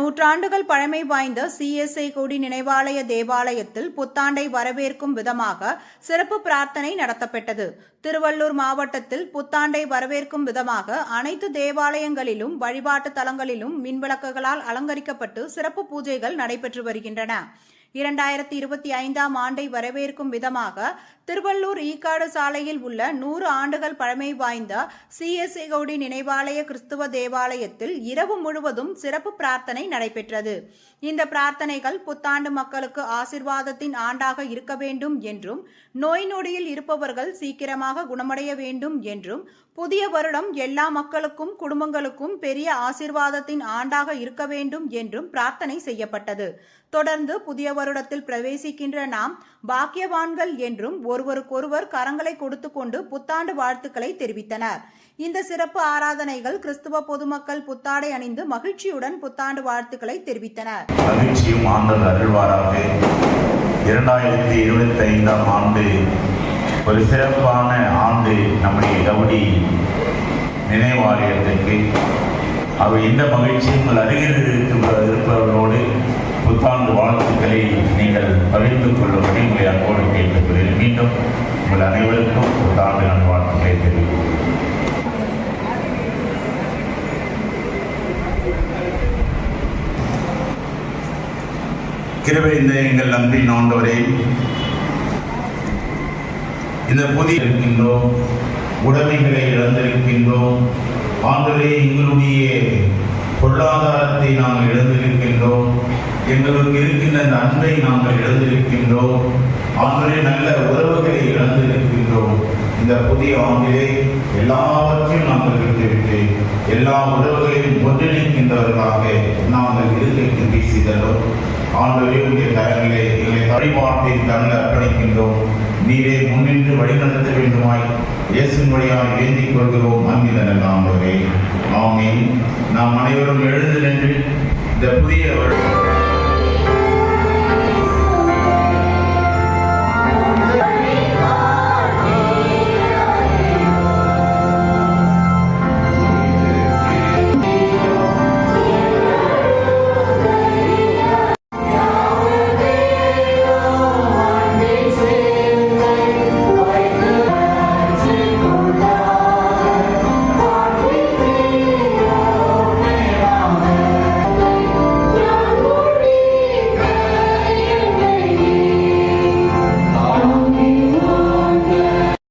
நூற்றாண்டுகள் பழமை வாய்ந்த CSI கொடி நினைவாலய தேவாலயத்தில் புத்தாண்டை வரவேற்கும் விதமாக சிறப்பு பிரார்த்தனை நடத்தப்பட்டது. திருவள்ளூர் மாவட்டத்தில் புத்தாண்டை வரவேற்கும் விதமாக அனைத்து தேவாலயங்களிலும் வழிபாட்டு தலங்களிலும் மின்விளக்குகளால் அலங்கரிக்கப்பட்டு சிறப்பு பூஜைகள் நடைபெற்று வருகின்றன. 2025ஆம் ஆண்டை வரவேற்கும் விதமாக திருவள்ளூர் ஈக்காடு சாலையில் உள்ள 100 ஆண்டுகள் பழமை வாய்ந்த CSI கொடி நினைவாலய கிறிஸ்துவ தேவாலயத்தில் இரவு முழுவதும் சிறப்பு பிரார்த்தனை நடைபெற்றது. இந்த பிரார்த்தனைகள் புத்தாண்டு மக்களுக்கு ஆசீர்வாதத்தின் ஆண்டாக இருக்க வேண்டும் என்றும், நோய் நொடியில் இருப்பவர்கள் சீக்கிரமாக குணமடைய வேண்டும் என்றும், புதிய வருடம் எல்லா மக்களுக்கும் குடும்பங்களுக்கும் பெரிய ஆசீர்வாதத்தின் ஆண்டாக இருக்க வேண்டும் என்றும் பிரார்த்தனை செய்யப்பட்டது. தொடர்ந்து புதிய வருடத்தில் பிரவேசிக்கின்ற நாம் பாக்கியவான்கள் என்றும் ஒருவருக்கொருவர் கரங்களை கொடுத்து கொண்டு புத்தாண்டு வாழ்த்துக்களை தெரிவித்தனர். இந்த சிறப்பு ஆராதனைகள் கிறிஸ்துவ பொதுமக்கள் புத்தாடை அணிந்து மகிழ்ச்சியுடன் புத்தாண்டு வாழ்த்துக்களை தெரிவித்தனர். மகிழ்ச்சியும் ஆண்டவர் அருள்வாராக. 2025ஆம் ஆண்டு ஒரு சிறப்பான ஆண்டு நம்முடைய கவுடி நினைவாலயத்திற்கு. அவர் இந்த மகிழ்ச்சியும் அருகில் இருப்பவர்களோடு புத்தாண்டு வாழ்த்துக்களை நீங்கள் பகிர்ந்து கொள்ளும்படி உங்களை அன்போடு கேட்டுக்கொள்கிறேன். மீண்டும் உங்கள் அனைவருக்கும் புத்தாண்டு நல்வாழ்த்துக்களை தெரிவிக்கிறேன். கிருபை இந்த எங்கள் அன்பின் ஆண்டவரே, இந்த புதிய இருக்கின்றோம், உடைமைகளை இழந்திருக்கின்றோம். ஆண்டவரே, எங்களுடைய பொருளாதாரத்தை நாங்கள் இழந்திருக்கின்றோம். எங்களுக்கு இருக்கின்ற அந்த அன்பை நாங்கள் இழந்திருக்கின்றோம். ஆண்டவரே, நல்ல உறவுகளை இழந்திருக்கின்றோம். இந்த புதிய ஆண்டிலே எல்லாவற்றையும் நாங்கள் விட்டுவிட்டு எல்லா உறவுகளையும் ஒன்றிணைக்கின்றவர்களாக நாங்கள் இருக்கைக்கு பேசிதலும். ஆண்டவரே, உடைய கரங்களை எங்களை வழிபாட்டின் கண்ணில் அர்ப்பணிக்கின்றோம். நீரே முன்னின்று வழிநடத்த வேண்டுமாய் இயேசுவின் வழியாக வேண்டிக் கொள்கிறோம். அன்பின் ஆண்டவரே, ஆமென். நாம் அனைவரும் எழுந்து நின்று இந்த புதிய